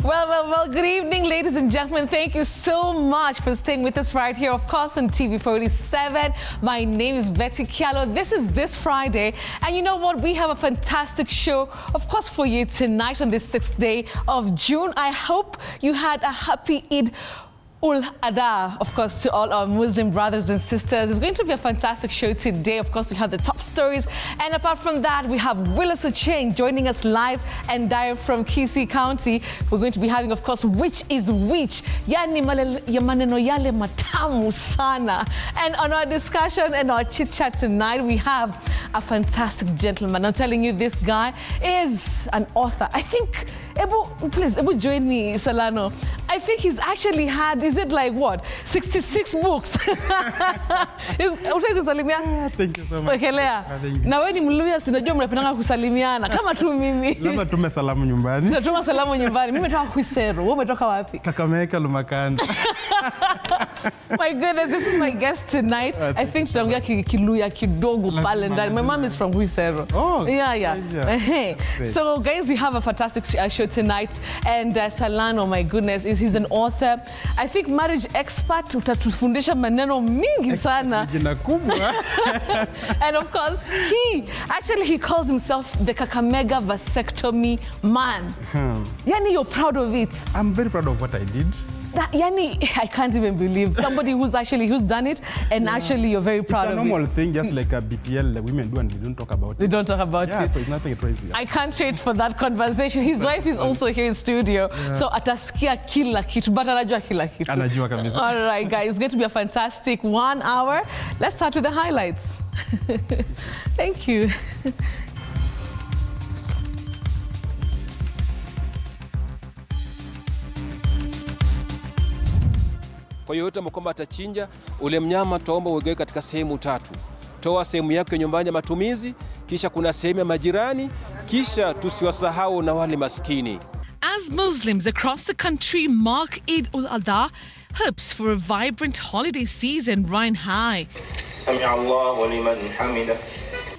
Well, good evening, ladies and gentlemen. Thank you so much for staying with us right here, of course, on TV47. My name is Betty Kialo. This is This Friday. And you know what? We have a fantastic show, of course, for you tonight on this 6th day of June. I hope you had a happy Eid Ul-Adha, of course, to all our Muslim brothers and sisters. It's going to be a fantastic show today. Of course, we have the top stories. And apart from that, we have Willis Ocheng joining us live and direct from Kisii County. We're going to be having, of course, Which is Which? Yani maneno yale matamu sana. And on our discussion and our chit-chat tonight, we have a fantastic gentleman. I'm telling you, this guy is an author. I think, please, join me, Solano. I think he's actually had, is it like what, 66 books? Thank you so much. Okay, Lea. Na wewe ni Mluya, sinajua mnapendanga kusalimiana kama tu mimi. Labda tume salamu nyumbani. Tunatuma salamu nyumbani. Mimi nimetoka Kwisero. Wewe umetoka wapi? Kakamega, Lumakanda. My goodness, this is my guest tonight. I think tutaongea Kiluya kidogo pale ndani. My mom is from Kwisero. Oh. Yeah. So guys, we have a fantastic show tonight, and Salano, my goodness, he's an author. I think marriage expert, utatufundisha maneno mingi sana. And of course, he calls himself the Kakamega vasectomy man. Yani, you're proud of it. I'm very proud of what I did. Yani, I can't even believe somebody who's done it, and actually you're very proud of it. It's a normal thing, just like a BTL that women do, and they don't talk about it. They don't talk about it. So it's nothing crazy. I can't wait for that conversation. His wife is also here in studio, so atasikia kila kitu, but anajua kila kitu. Anajua kabisa. All right, guys, it's going to be a fantastic 1 hour. Let's start with the highlights. Thank you. Kwa yoyote kwamba atachinja ule mnyama, tuomba uweke katika sehemu 3. Toa sehemu yake nyumbani ya matumizi, kisha kuna sehemu ya majirani, kisha tusiwasahau na wale maskini. As Muslims across the country mark Eid ul-Adha, hopes for a vibrant holiday season run high.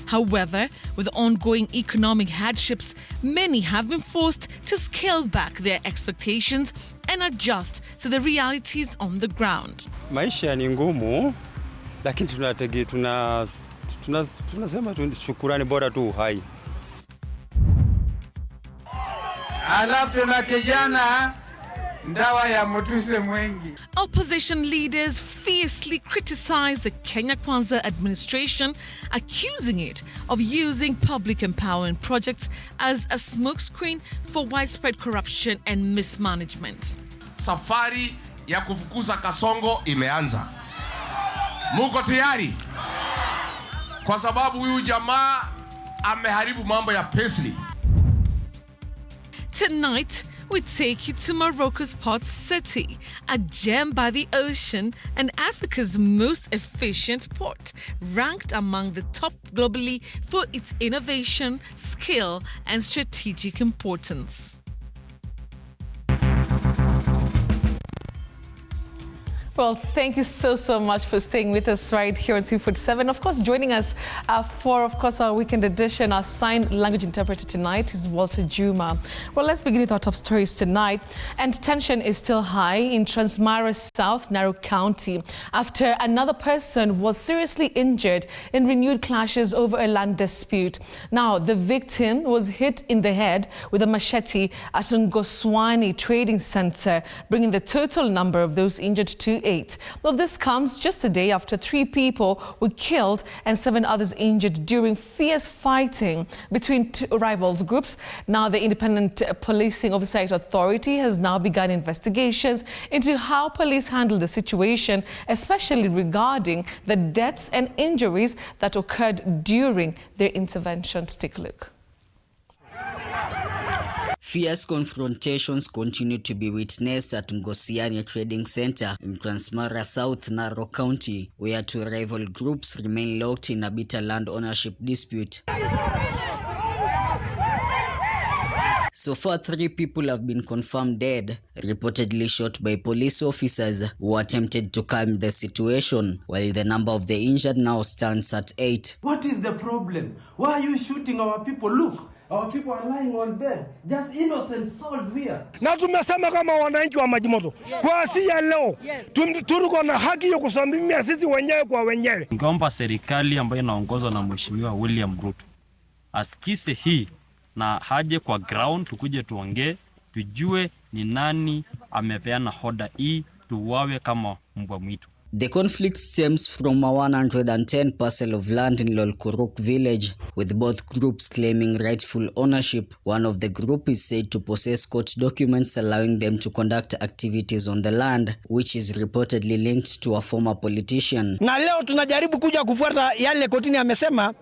However, with ongoing economic hardships, many have been forced to scale back their expectations and adjust to the realities on the ground. Maisha ni ngumu, lakini tunasema shukrani, bora tu uhai. Alafu na kijana ndawa ya mutuse mwengi. Opposition leaders fiercely criticized the Kenya Kwanza administration, accusing it of using public empowerment projects as a smokescreen for widespread corruption and mismanagement. Safari ya kufukuza Kasongo imeanza. Muko tayari? Kwa sababu huyu jamaa ameharibu mambo ya payslip. Tonight, we take you to Morocco's port city, a gem by the ocean and Africa's most efficient port, ranked among the top globally for its innovation, skill, and strategic importance. Well, thank you so much for staying with us right here on TV47. Of course, joining us for, of course, our weekend edition, our sign language interpreter tonight is Walter Juma. Well, let's begin with our top stories tonight. And tension is still high in Transmara South, Narok County, after another person was seriously injured in renewed clashes over a land dispute. Now, the victim was hit in the head with a machete at Ngoswani Trading Center, bringing the total number of those injured to 8. Well, this comes just a day after 3 people were killed and 7 others injured during fierce fighting between 2 rivals groups. Now, the Independent Policing Oversight Authority has now begun investigations into how police handled the situation, especially regarding the deaths and injuries that occurred during their intervention. Take a look. Fierce confrontations continue to be witnessed at Ngosiani Trading Center in Transmara South, Narok County, where 2 rival groups remain locked in a bitter land ownership dispute. So far, 3 people have been confirmed dead, reportedly shot by police officers who attempted to calm the situation, while the number of the injured now stands at 8. What is the problem? Why are you shooting our people? Look, Our people are lying on bed, just innocent souls here. Na tumesema kama wananchi wa Majimoto, kwa siya leo, tuko na haki ya kusimamia sisi wenyewe kwa wenyewe. Ningeomba serikali ambayo inaongozwa na Mheshimiwa William Ruto asikise hii na haje kwa ground, tukuje tuongee, tujue ni nani amepeana hoda hii tuwawe kama mbwa mwitu. The conflict stems from a 110 parcel of land in Lolkuruk village, with both groups claiming rightful ownership. One of the group is said to possess court documents allowing them to conduct activities on the land, which is reportedly linked to a former politician. Na leo tunajaribu kuja kufuata yale kotini amesema,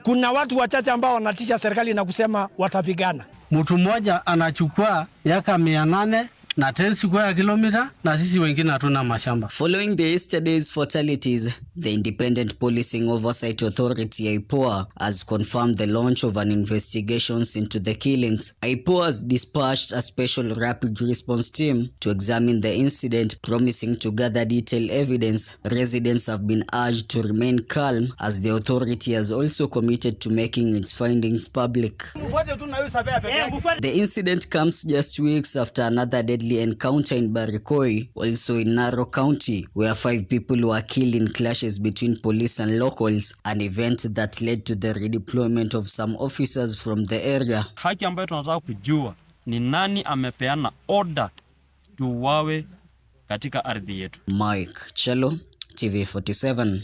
kuna watu wachache ambao wanatisha serikali na kusema watapigana. Mtu mmoja anachukua yaka 800 na 10 square kilometer na sisi wengine hatuna mashamba. Following the yesterday's fatalities, the Independent Policing Oversight Authority IPOA has confirmed the launch of an investigations into the killings. IPOA has dispatched a special rapid response team to examine the incident, promising to gather detailed evidence. Residents have been urged to remain calm, as the authority has also committed to making its findings public. The incident comes just weeks after another deadly encounter in Barikoi, also in Narok County, where 5 people were killed in clashes between police and locals, an event that led to the redeployment of some officers from the area. Haki ambayo tunataka kujua ni nani amepeana order tuwawe katika ardhi yetu. Mike Chelo, TV47.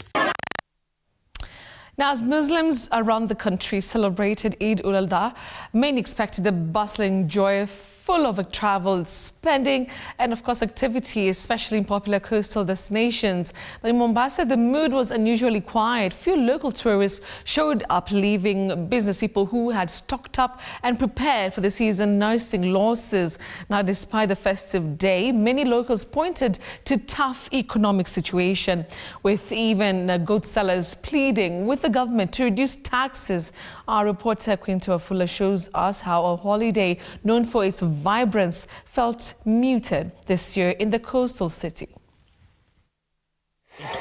Now, as Muslims around the country celebrated Eid ul-Adha, many expected a bustling, joy, full of travel, spending, and of course activity, especially in popular coastal destinations. But in Mombasa, the mood was unusually quiet. Few local tourists showed up, leaving business people who had stocked up and prepared for the season nursing losses. Now, despite the festive day, many locals pointed to tough economic situation, with even goat sellers pleading with the government to reduce taxes. Our reporter Quinto Afula shows us how a holiday known for its vibrance felt muted this year in the coastal city.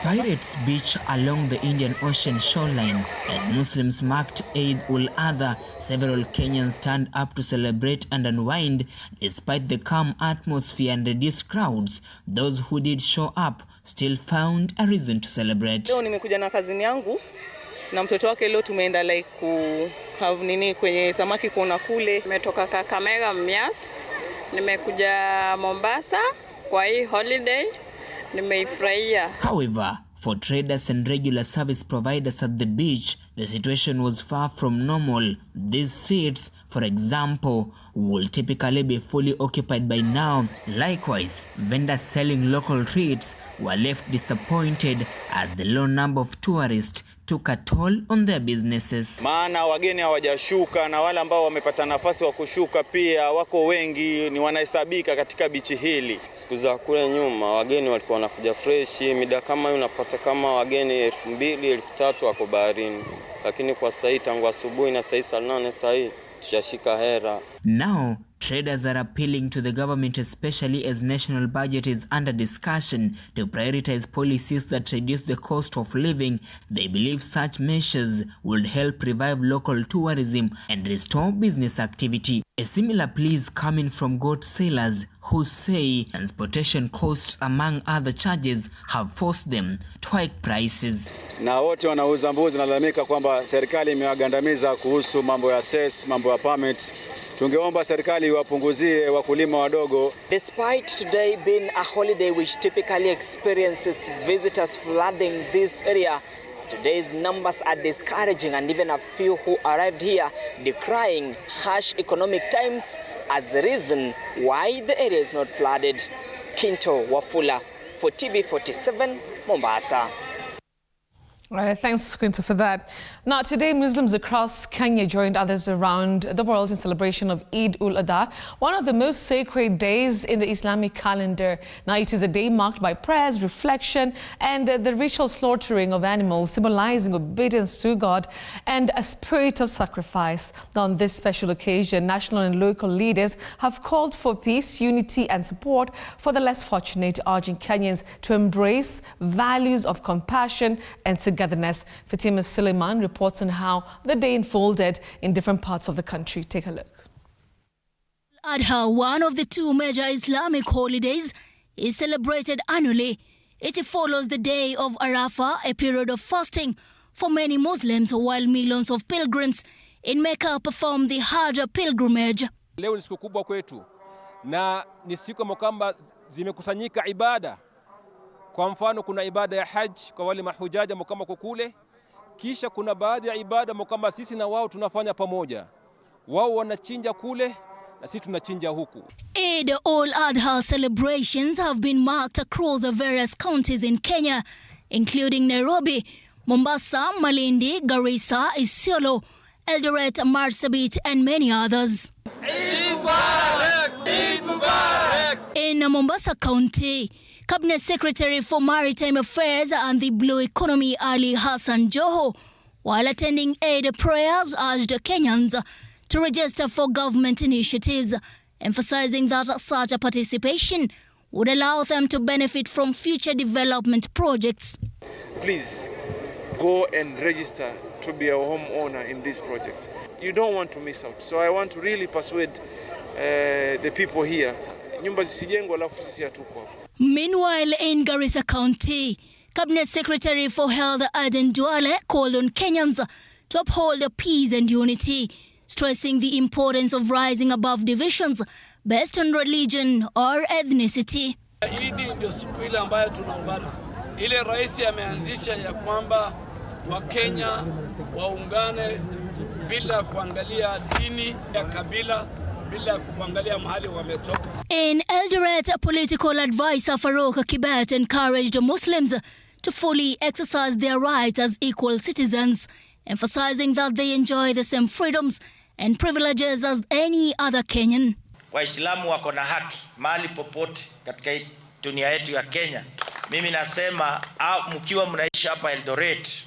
Pirates Beach along the Indian Ocean shoreline, as Muslims marked Eid ul-Adha, several Kenyans turned up to celebrate and unwind despite the calm atmosphere and reduced crowds. Those who did show up still found a reason to celebrate. Leo nimekuja na kazini yangu na mtoto wake, leo tumeenda like have nini kwenye samaki kuona kule. Nimetoka Kakamega Mias, nimekuja Mombasa kwa hii holiday, nimeifurahia. However, for traders and regular service providers at the beach, the situation was far from normal. These seats, for example, will typically be fully occupied by now. Likewise, vendors selling local treats were left disappointed as the low number of tourists took a toll on their businesses. Maana wageni hawajashuka na wale ambao wamepata nafasi wa kushuka pia wako wengi, ni wanahesabika katika bichi hili. Siku za kule nyuma wageni walikuwa wanakuja fresh, mida kama hii unapata kama wageni 2000 3000 wako baharini. Lakini kwa sasa tangu asubuhi na saa 8 sasa tushashika hera. Now, traders are appealing to the government, especially as national budget is under discussion, to prioritize policies that reduce the cost of living. They believe such measures would help revive local tourism and restore business activity. A similar plea is coming from goat sellers, who say transportation costs, among other charges, have forced them to hike prices. Na wote wanauza mbuzi nalalamika kwamba serikali imewagandamiza kuhusu mambo ya cess, mambo ya permit. Tungeomba serikali wapunguzie wakulima wadogo. Despite today being a holiday which typically experiences visitors flooding this area, today's numbers are discouraging, and even a few who arrived here decrying harsh economic times as the reason why the area is not flooded. Kinto Wafula for TV47, Mombasa. All right, thanks, Quinto, for that. Now, today, Muslims across Kenya joined others around the world in celebration of Eid ul-Adha, one of the most sacred days in the Islamic calendar. Now, it is a day marked by prayers, reflection, and the ritual slaughtering of animals, symbolizing obedience to God and a spirit of sacrifice. Now, on this special occasion, national and local leaders have called for peace, unity, and support for the less fortunate, urging Kenyans to embrace values of compassion and togetherness. Fatima Suleiman reports on how the day unfolded in different parts of the country. Take a look. Adha, one of the two major Islamic holidays, is celebrated annually. It follows the day of Arafah, a period of fasting for many Muslims, while millions of pilgrims in Mecca perform the Hajj pilgrimage. Leo ni siku kubwa kwetu na ni siku kwamba zimekusanyika ibada. Kwa mfano kuna ibada ya Hajj kwa wale mahujaji ambao kwa kule, kisha kuna baadhi ya ibada ambao sisi na wao tunafanya pamoja. Wao wanachinja kule na sisi tunachinja huku. Eid al-Adha celebrations have been marked across the various counties in Kenya, including Nairobi, Mombasa, Malindi, Garissa, Isiolo, Eldoret, Marsabit, and many others. Eid Mubarak! Eid Mubarak! In Mombasa County, Cabinet Secretary for Maritime Affairs and the Blue Economy Ali Hassan Joho, while attending Eid prayers, urged Kenyans to register for government initiatives, emphasizing that such a participation would allow them to benefit from future development projects. Please go and register to be a homeowner in these projects. You don't want to miss out. So I want to really persuade the people here. Nyumba zisijengwe alafu sisi hatuko. Meanwhile, in Garissa County, Cabinet Secretary for Health Aden Duale called on Kenyans to uphold peace and unity, stressing the importance of rising above divisions based on religion or ethnicity. Idi ndio siku ile ambayo tunaungana. Ile rais ameanzisha ya kwamba Wakenya waungane bila kuangalia dini ya kabila, bila kuangalia mahali wametoka. In Eldoret, political advisor Farouk Kibet encouraged Muslims to fully exercise their rights as equal citizens, emphasizing that they enjoy the same freedoms and privileges as any other Kenyan. Waislamu wako na haki mahali popote katika dunia yetu ya Kenya. Mimi nasema mkiwa mnaishi hapa Eldoret,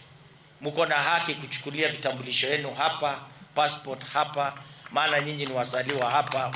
mko na haki kuchukulia vitambulisho yenu hapa, passport hapa, maana nyinyi ni wazaliwa hapa.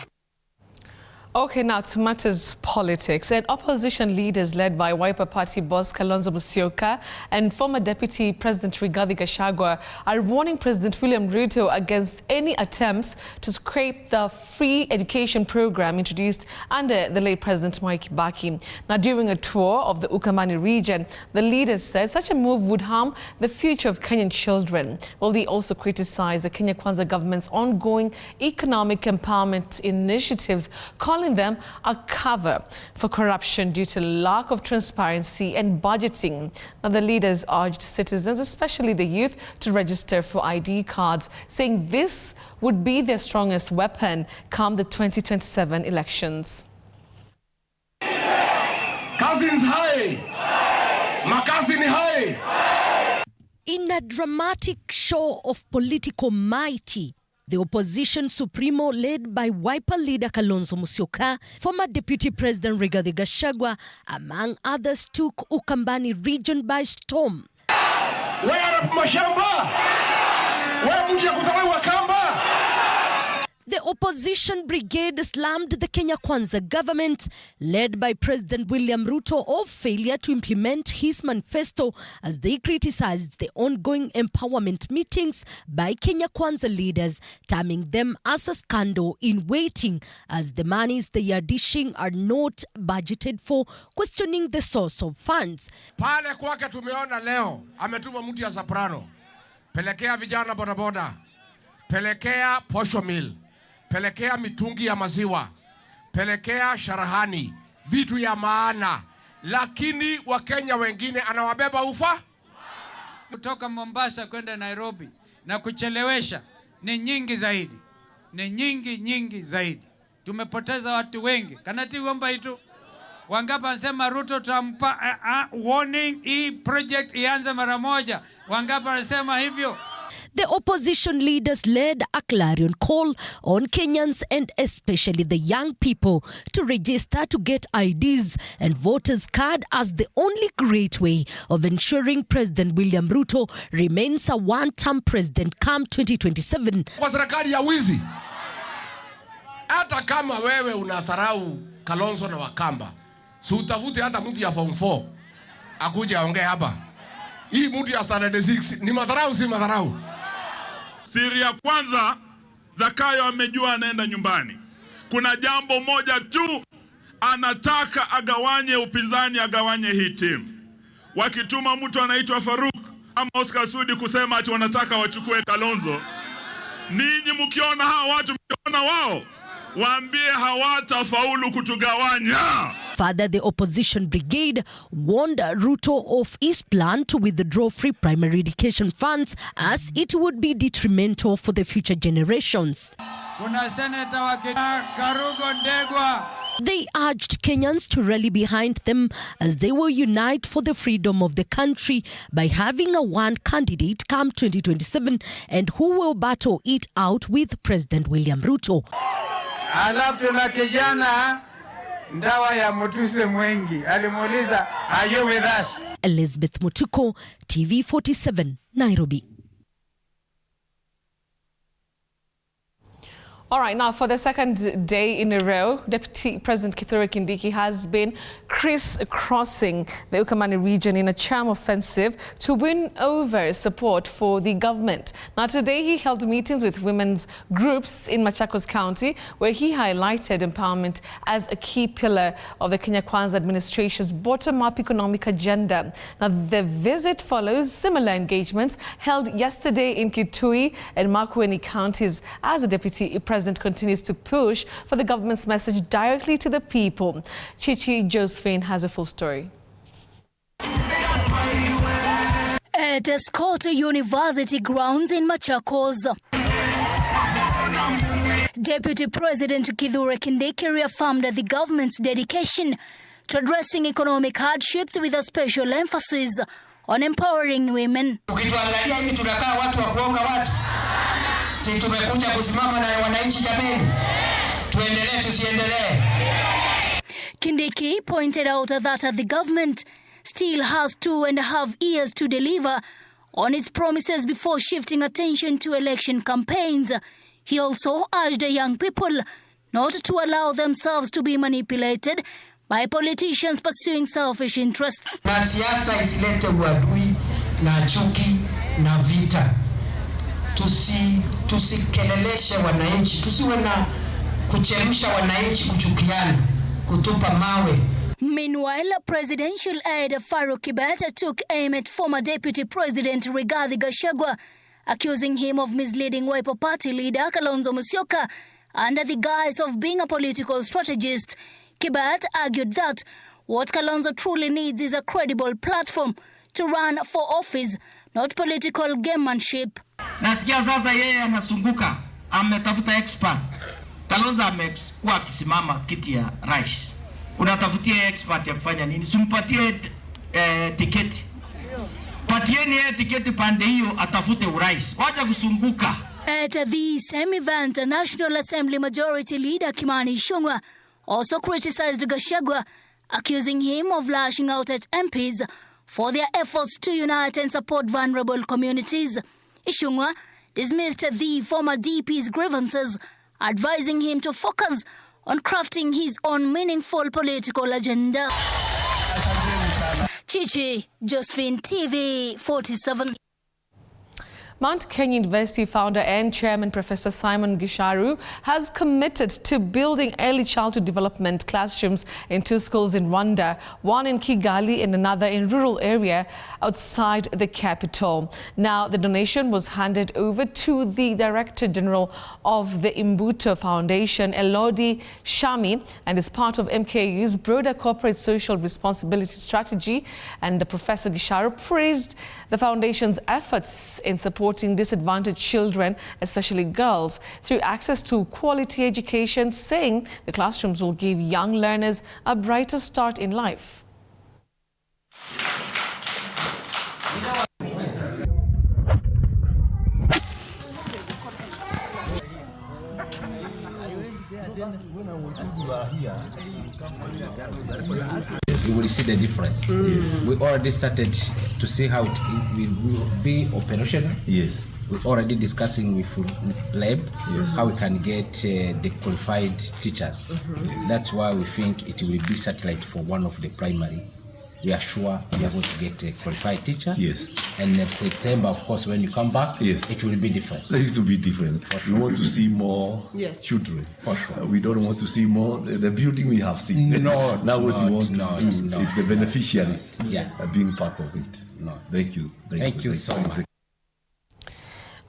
Okay, now to matters politics. And opposition leaders led by Wiper Party boss Kalonzo Musyoka and former Deputy President Rigathi Gachagua are warning President William Ruto against any attempts to scrape the free education program introduced under the late President Mwai Kibaki. Now, during a tour of the Ukambani region, the leaders said such a move would harm the future of Kenyan children. Well, they also criticized the Kenya Kwanza government's ongoing economic empowerment initiatives, calling them a cover for corruption due to lack of transparency and budgeting. Now, the leaders urged citizens, especially the youth, to register for ID cards, saying this would be their strongest weapon come the 2027 elections. Cousins high! Makazini high! In a dramatic show of political mighty, the opposition supremo led by Wiper leader Kalonzo Musyoka, former Deputy President Rigathi Gachagua, among others, took Ukambani region by storm. The opposition brigade slammed the Kenya Kwanza government, led by President William Ruto, of failure to implement his manifesto, as they criticized the ongoing empowerment meetings by Kenya Kwanza leaders, terming them as a scandal in waiting, as the monies they are dishing are not budgeted for, questioning the source of funds. Pale kwake tumeona leo ametuma mtu ya Soprano, pelekea vijana bodaboda, pelekea posho mill, pelekea mitungi ya maziwa, pelekea sharahani, vitu ya maana, lakini Wakenya wengine anawabeba ufa. Kutoka Mombasa kwenda Nairobi na kuchelewesha ni nyingi zaidi, ni nyingi zaidi. Tumepoteza watu wengi. Kanati wamba itu Wangapa anasema Ruto tampa warning, hii project ianze mara moja. Wangapa anasema hivyo. The opposition leaders led a clarion call on Kenyans and especially the young people to register to get IDs and voters card as the only great way of ensuring President William Ruto remains a one-term president come 2027. Kwa serikali ya wizi, hata kama wewe unadharau Kalonzo na Wakamba, si utafute hata mtu ya form 4 akuje aongee hapa. Hii mtu ya standard 6 ni madharau, si madharau? Siri ya kwanza, Zakayo amejua anaenda nyumbani. Kuna jambo moja tu, anataka agawanye upinzani, agawanye hii timu. Wakituma mtu anaitwa Faruk ama Oscar Sudi kusema ati wanataka wachukue Kalonzo, ninyi mkiona hawa watu, mkiona wao, waambie hawatafaulu kutugawanya. Further, the opposition brigade warned Ruto of his plan to withdraw free primary education funds as it would be detrimental for the future generations. Kuna senator wa Karugo Ndegwa. They urged Kenyans to rally behind them as they will unite for the freedom of the country by having a one candidate come 2027 and who will battle it out with President William Ruto. Alafu tuna kijana ndawa ya mutuse mwengi alimuuliza, are you with us? Elizabeth Mutuko, TV47, Nairobi. All right, now for the second day in a row, Deputy President Kithure Kindiki has been crisscrossing the Ukamani region in a charm offensive to win over support for the government. Now today he held meetings with women's groups in Machakos County where he highlighted empowerment as a key pillar of the Kenya Kwanza administration's bottom-up economic agenda. Now the visit follows similar engagements held yesterday in Kitui and Makueni counties as the Deputy President continues to push for the government's message directly to the people. Chichi Josephine has a full story. At Escoto University grounds in Machakos, Deputy President Kithure Kindiki reaffirmed the government's dedication to addressing economic hardships with a special emphasis on empowering women. Ukituangalia hivi tunakaa watu wa kuonga watu. Si tumekuja kusimama na wananchi jameni. Tuendelee tusiendelee. Kindiki pointed out that the government still has 2.5 years to deliver on its promises before shifting attention to election campaigns. He also urged young people not to allow themselves to be manipulated by politicians pursuing selfish interests. Na siasa isilete uadui na chuki na vita. Tusikeleleshe wananchi, tusiwe na kuchemsha wananchi kuchukiana, kutupa mawe. Meanwhile, presidential aide Faruk Kibet took aim at former Deputy President Rigathi Gachagua, accusing him of misleading Wiper Party leader Kalonzo Musyoka under the guise of being a political strategist. Kibet argued that what Kalonzo truly needs is a credible platform to run for office, not political gamemanship. Nasikia sasa yeye anasunguka, ametafuta expert. Kalonzo amekuwa akisimama kiti ya rais. Unatafutia expert ya kufanya nini? Simpatie tiketi. Patieni yeye tiketi pande hiyo atafute urais. Wacha kusunguka. At the same event, National Assembly Majority Leader Kimani Ichung'wah also criticized Gachagua, accusing him of lashing out at MPs for their efforts to unite and support vulnerable communities. Ichung'wah dismissed the former DP's grievances, advising him to focus on crafting his own meaningful political agenda. Chichi Josephine, TV47. Mount Kenya University founder and chairman Professor Simon Gisharu has committed to building early childhood development classrooms in 2 schools in Rwanda, one in Kigali and another in rural area outside the capital. Now, the donation was handed over to the Director General of the Imbuto Foundation, Elodie Shami, and is part of MKU's broader corporate social responsibility strategy. And Professor Gisharu praised the foundation's efforts in supporting disadvantaged children, especially girls, through access to quality education, saying the classrooms will give young learners a brighter start in life. You will see the difference. We already started to see how it will be operational. Yes. We're already discussing with lab how we can get the qualified teachers. That's why we think it will be satellite for one of the primary we are sure we are going to get a qualified teacher. Yes. And next September, of course, when you come back, yes, it will be different. It will be different. Sure. We want to see more children. For sure. We don't want to see more. The building we have seen. No, now what we want to do no. is the beneficiaries being part of it. No. Thank you. Thank you so much.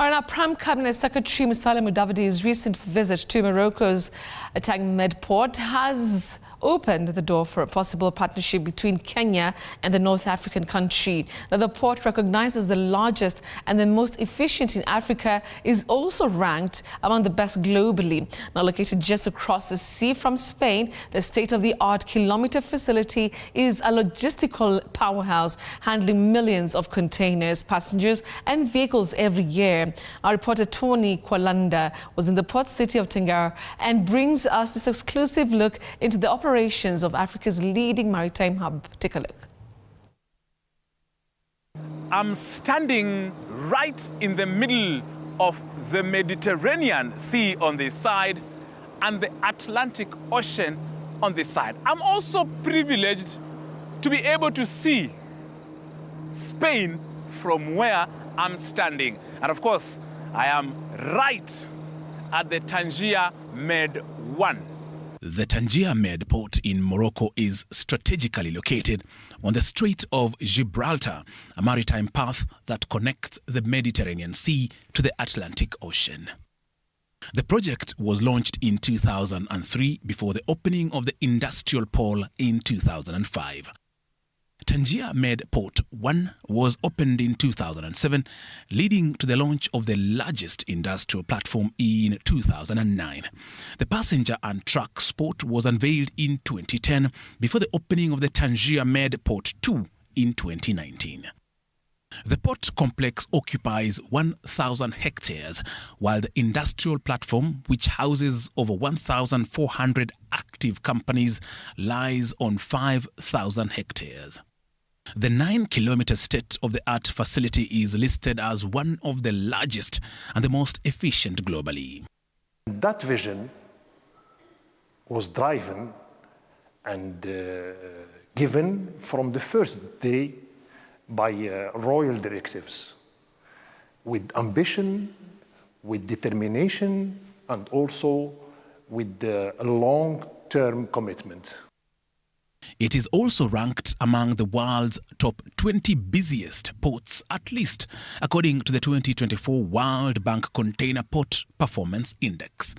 All right, now, Prime Cabinet Secretary Musalia Mudavadi's recent visit to Morocco's Kakamega port has opened the door for a possible partnership between Kenya and the North African country. Now, the port, recognized as the largest and the most efficient in Africa, is also ranked among the best globally. Now, located just across the sea from Spain, the state-of-the-art kilometer facility is a logistical powerhouse, handling millions of containers, passengers and vehicles every year. Our reporter Tony Kwalanda was in the port city of Tengara and brings us this exclusive look into the operations of Africa's leading maritime hub. Take a look. I'm standing right in the middle of the Mediterranean Sea on this side and the Atlantic Ocean on this side. I'm also privileged to be able to see Spain from where I'm standing. And of course, I am right at the Tangier Med 1. The Tangier Med port in Morocco is strategically located on the Strait of Gibraltar, a maritime path that connects the Mediterranean Sea to the Atlantic Ocean. The project was launched in 2003 before the opening of the industrial pole in 2005. Tangier Med Port 1 was opened in 2007, leading to the launch of the largest industrial platform in 2009. The passenger and truck port was unveiled in 2010 before the opening of the Tangier Med Port 2 in 2019. The port complex occupies 1,000 hectares, while the industrial platform, which houses over 1,400 active companies, lies on 5,000 hectares. The 9-kilometer state-of-the-art facility is listed as one of the largest and the most efficient globally. That vision was driven and given from the first day by royal directives, with ambition, with determination, and also with a long-term commitment. It is also ranked among the world's top 20 busiest ports, at least according to the 2024 World Bank Container Port Performance Index.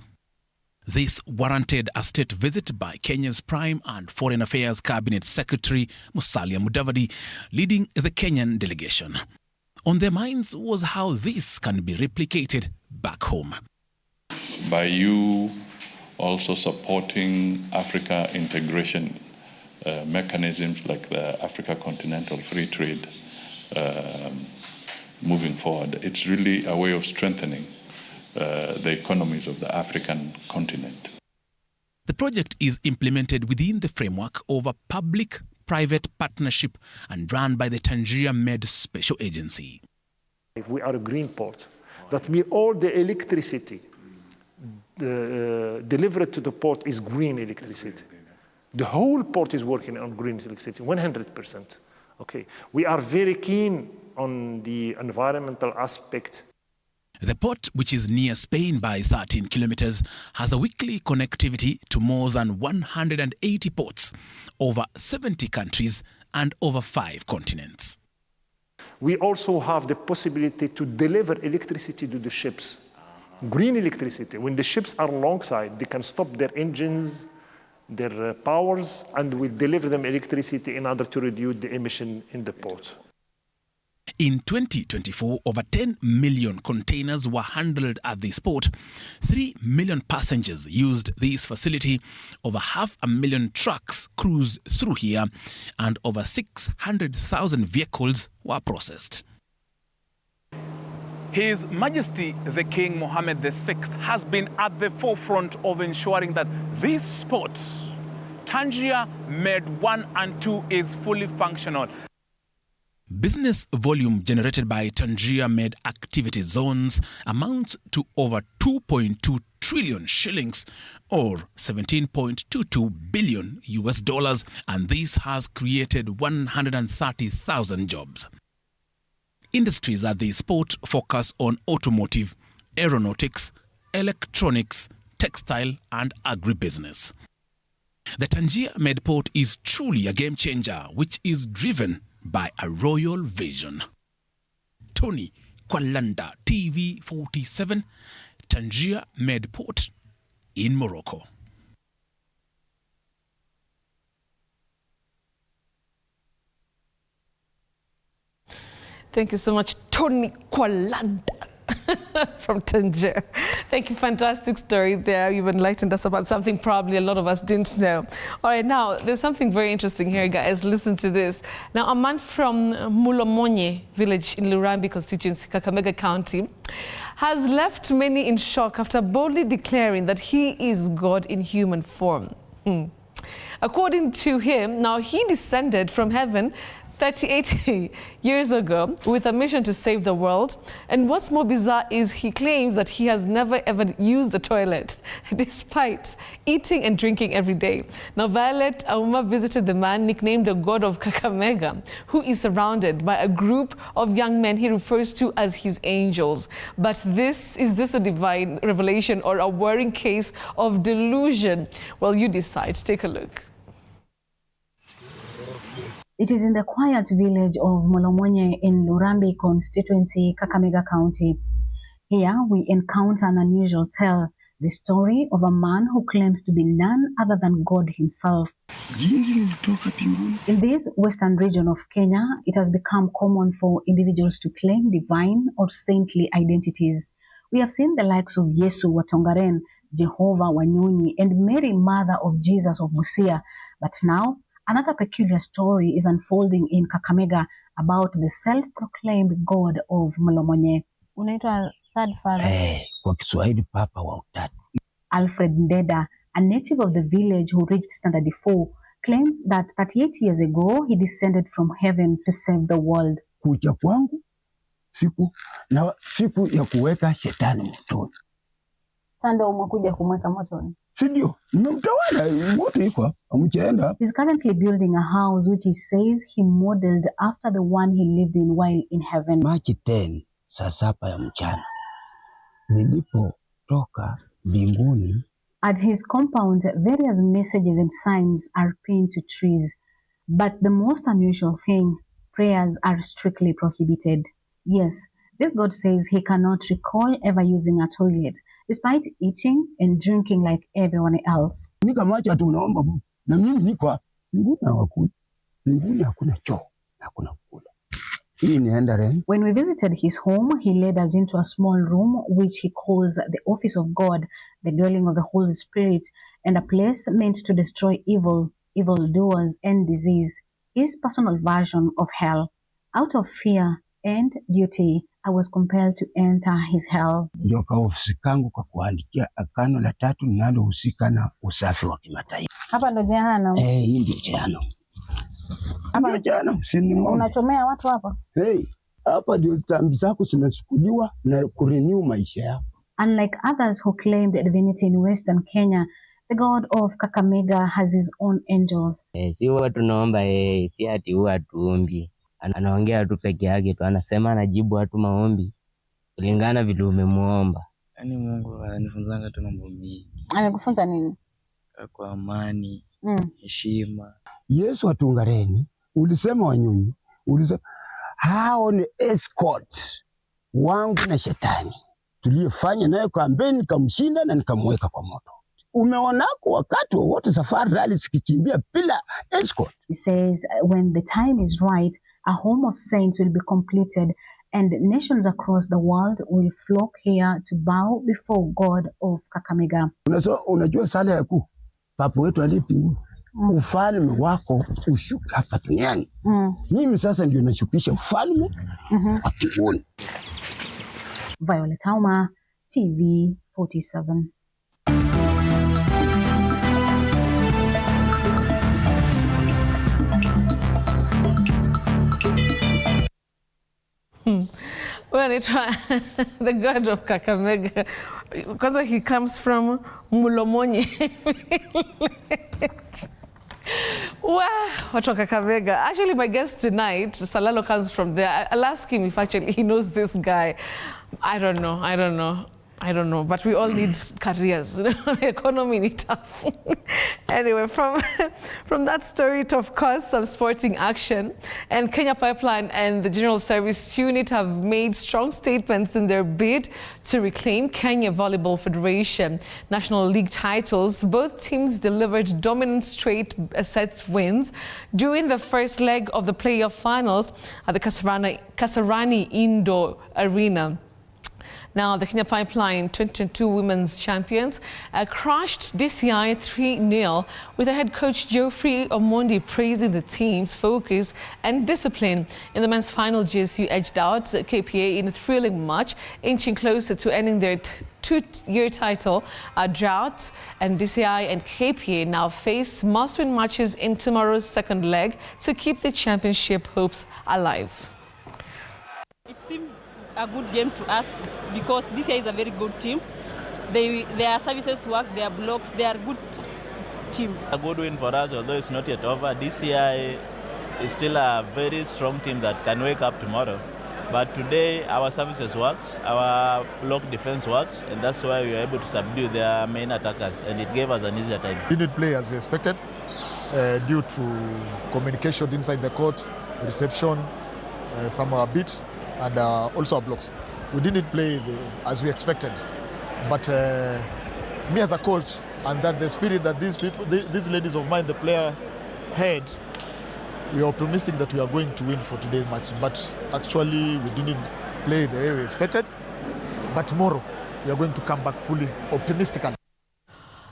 This warranted a state visit by Kenya's Prime and Foreign Affairs Cabinet Secretary Musalia Mudavadi, leading the Kenyan delegation. On their minds was how this can be replicated back home. By you also supporting Africa integration mechanisms like the Africa Continental Free Trade moving forward, it's really a way of strengthening the economies of the African continent. The project is implemented within the framework of a public-private partnership and run by the Tangier Med Special Agency. If we are a green port, that means all the electricity delivered to the port is green electricity. The whole port is working on green electricity, 100%. Okay, we are very keen on the environmental aspect. The port, which is near Spain by 13 kilometers, has a weekly connectivity to more than 180 ports, over 70 countries and over 5 continents. We also have the possibility to deliver electricity to the ships, green electricity. When the ships are alongside, they can stop their engines, their powers, and we deliver them electricity in order to reduce the emission in the ports. In 2024, over 10 million containers were handled at this port. 3 million passengers used this facility. Over 500,000 trucks cruised through here, and over 600,000 vehicles were processed. His Majesty the King Mohammed VI has been at the forefront of ensuring that this port, Tangier Med 1 and 2, is fully functional. business volume generated by Tanzania-made activity zones amounts to over 2.2 trillion shillings or $17.22 billion, and this has created 130,000 jobs. Industries at the spot focus on automotive, aeronautics, electronics, textile and agribusiness. The Tanzania-made port is truly a game changer, which is driven by a royal vision. Tony Kwalanda, TV 47, Tanzania-made port in Morocco. Thank you so much, Tony Kwalanda from Tangier. Thank you, fantastic story there. You've enlightened us about something probably a lot of us didn't know. All right, now, there's something very interesting here, guys. Listen to this. Now, a man from Mulomonye village in Lurambi constituency, Kakamega County, has left many in shock after boldly declaring that he is God in human form. According to him, now he descended from heaven 38 years ago with a mission to save the world. And what's more bizarre is he claims that he has never ever used the toilet despite eating and drinking every day. Now Violet Auma visited the man nicknamed the God of Kakamega, who is surrounded by a group of young men he refers to as his angels. But is this a divine revelation or a worrying case of delusion? Well, you decide. Take a look. It is in the quiet village of Mulomonye in Lurambi constituency, Kakamega County. Here we encounter an unusual tale, the story of a man who claims to be none other than God himself. In this western region of Kenya, it has become common for individuals to claim divine or saintly identities. We have seen the likes of Yesu wa Tongaren, Jehovah Wanyonyi, and Mary, mother of Jesus of Busia. But now, another peculiar story is unfolding in Kakamega about the self-proclaimed God of Mulomonye. Unaitwa third father. Kwa Kiswahili papa wa utatu. Alfred Ndeda, a native of the village who reached standard 4, claims that 38 years ago he descended from heaven to save the world. Kuja kwangu siku ya kuweka shetani motoni. Sasa umekuja kumweka motoni. He's currently building a house which he says he modeled after the one he lived in while in heaven. Machi 10 saa 7 ya mchana nilipotoka mbinguni. At his compound, various messages and signs are pinned to trees. But the most unusual thing, prayers are strictly prohibited. Yes, this God says he cannot recall ever using a toilet, despite eating and drinking like everyone else. When we visited his home, he led us into a small room which he calls the office of God, the dwelling of the Holy Spirit, and a place meant to destroy evildoers and disease, his personal version of hell. Out of fear and duty, I was compelled to enter his hell. Ndio ofisi kangu kwa kuandikia agano la 3 linalohusika na usafi wa kimataifa. Hapa ndo jehanamu. Hii ndio jehanamu. Hapa jehanamu siniona. Unachomea watu hapa? Hapa ndio dhambi zako zinachukuliwa na kurenew maisha yako. Unlike others who claimed divinity in Western Kenya, the God of Kakamega has his own angels. Si huwa tunaomba si ati huwa tuombi. Anaongea tu peke yake tu, anasema anajibu watu maombi kulingana vile umemuomba. Yaani Mungu anifunzanga tu mambo mengi. Amekufunza nini? Kwa amani, heshima. Yesu atungareni, ulisema Wanyonyi, ulisema hao ni escort wangu na shetani. Tuliyofanya naye kampeni, nikamshinda na nikamweka kwa moto. Umeonako wakati wote safari rally sikichimbia bila escort. He says when the time is right, a home of saints will be completed and nations across the world will flock here to bow before God of Kakamega. Unajua sala ya kuu, Papa wetu aliye mbinguni, ufalme wako ushuke hapa duniani. Mimi sasa ndio nashukisha ufalme wa mbinguni. Violet Auma, TV 47. The god of Kakamega. Because he comes from Mulomonye. Wow, watu wa Kakamega. Actually, my guest tonight, Salalo, comes from there. I'll ask him if actually he knows this guy. I don't know, but we all need careers. Economy is tough. Anyway, from that story to, of course, some sporting action. And Kenya Pipeline and the General Service Unit have made strong statements in their bid to reclaim Kenya Volleyball Federation National League titles. Both teams delivered dominant straight sets wins during the first leg of the playoff finals at the Kasarani Indoor Arena. Now, the Kenya Pipeline 2022 Women's Champions crushed DCI 3-0 with the head coach Geoffrey Omondi praising the team's focus and discipline. In the men's final, GSU edged out KPA in a thrilling match, inching closer to ending their two-year title drought. And DCI and KPA now face must-win matches in tomorrow's second leg to keep the championship hopes alive. It seemed a good game to us because this year is a very good team. Their services work, their blocks, they are good team. A good win for us, although it's not yet over. DCI is still a very strong team that can wake up tomorrow. But today our services works, our block defense works, and that's why we were able to subdue their main attackers, and it gave us an easier time. We didn't play as we expected due to communication inside the court, reception, some are beat, and also our blocks. We didn't play as we expected, but me as a coach, and that the spirit that these ladies of mine, the players, had, we are optimistic that we are going to win for today's match. But actually, we didn't play the way we expected. But tomorrow, we are going to come back fully optimistic.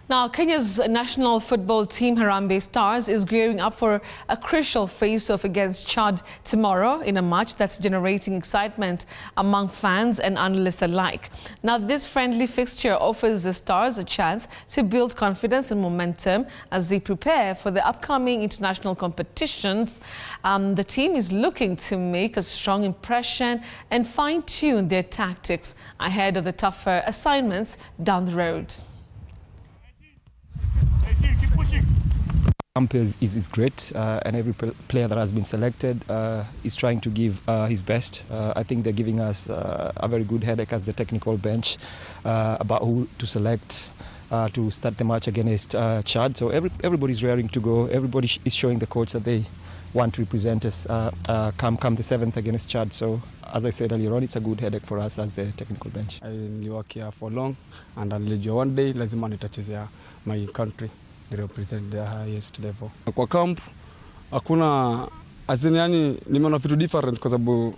Now, Kenya's national football team, Harambee Stars, is gearing up for a crucial face-off against Chad tomorrow in a match that's generating excitement among fans and analysts alike. Now, this friendly fixture offers the Stars a chance to build confidence and momentum as they prepare for the upcoming international competitions. The team is looking to make a strong impression and fine-tune their tactics ahead of the tougher assignments down the road. Camp is great, and every player that has been selected is trying to give his best. I think they're giving us a very good headache as the technical bench about who to select to start the match against Chad. So everybody's raring to go. Everybody is showing the coach that they want to represent us come the 7th against Chad. So as I said earlier on, it's a good headache for us as the technical bench. I work here for long, and nilijua one day lazima nitachezea my country. Represent the highest level. Kwa camp hakuna azini, yani nimeona vitu different kwa sababu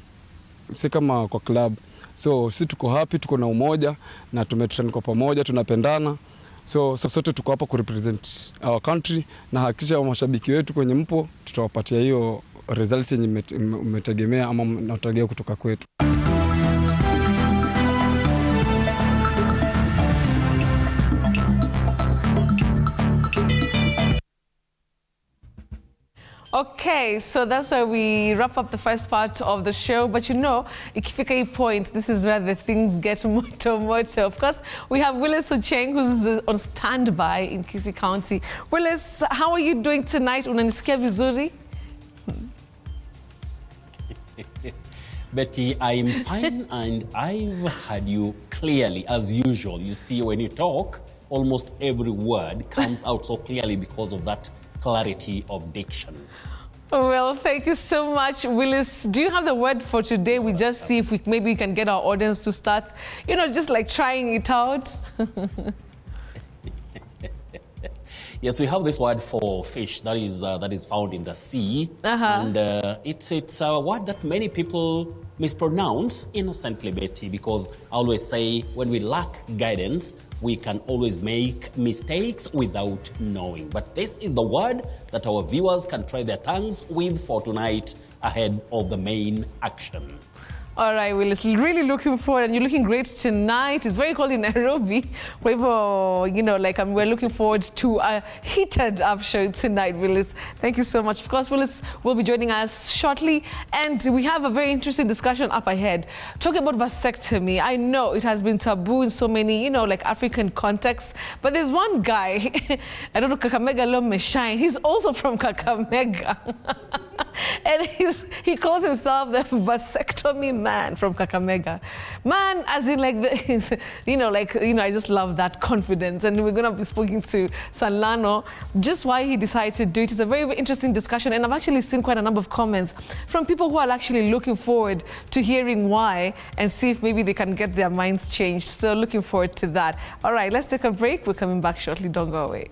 si kama kwa club. So si tuko happy, tuko na umoja na tumetrain kwa pamoja, tunapendana. So sote tuko hapa ku represent our country na hakikisha mashabiki wetu kwenye mpo tutawapatia hiyo results yenye umetegemea ama mnatarajia kutoka kwetu. Okay, so that's where we wrap up the first part of the show. But you know, ikifika hii point, this is where the things get moto. Of course, we have Willis Ocheng, who's on standby in Kisii County. Willis, how are you doing tonight? Unanisikia vizuri? Betty, I'm fine and I've heard you clearly, as usual. You see, when you talk, almost every word comes out so clearly because of that clarity of diction. Well, thank you so much, Willis. Do you have the word for today? We just see if maybe we can get our audience to start, just like trying it out. Yes, we have this word for fish that is found in the sea, and it's a word that many people mispronounce innocently, Betty, because I always say when we lack guidance, we can always make mistakes without knowing. But this is the word that our viewers can try their tongues with for tonight ahead of the main action. All right, well, it's really looking forward, and you're looking great tonight. It's very cold in Nairobi. We're looking forward to a heated up show tonight, Willis. Thank you so much. Of course, Willis will be joining us shortly, and we have a very interesting discussion up ahead. Talking about vasectomy, I know it has been taboo in so many, African contexts, but there's one guy, I don't know, Kakamega Lome Shine. He's also from Kakamega. And he calls himself the vasectomy man from Kakamega. Man, as in I just love that confidence. And we're going to be speaking to Sanlano just why he decided to do it. It's a very, very interesting discussion. And I've actually seen quite a number of comments from people who are actually looking forward to hearing why and see if maybe they can get their minds changed. So looking forward to that. All right, let's take a break. We're coming back shortly. Don't go away.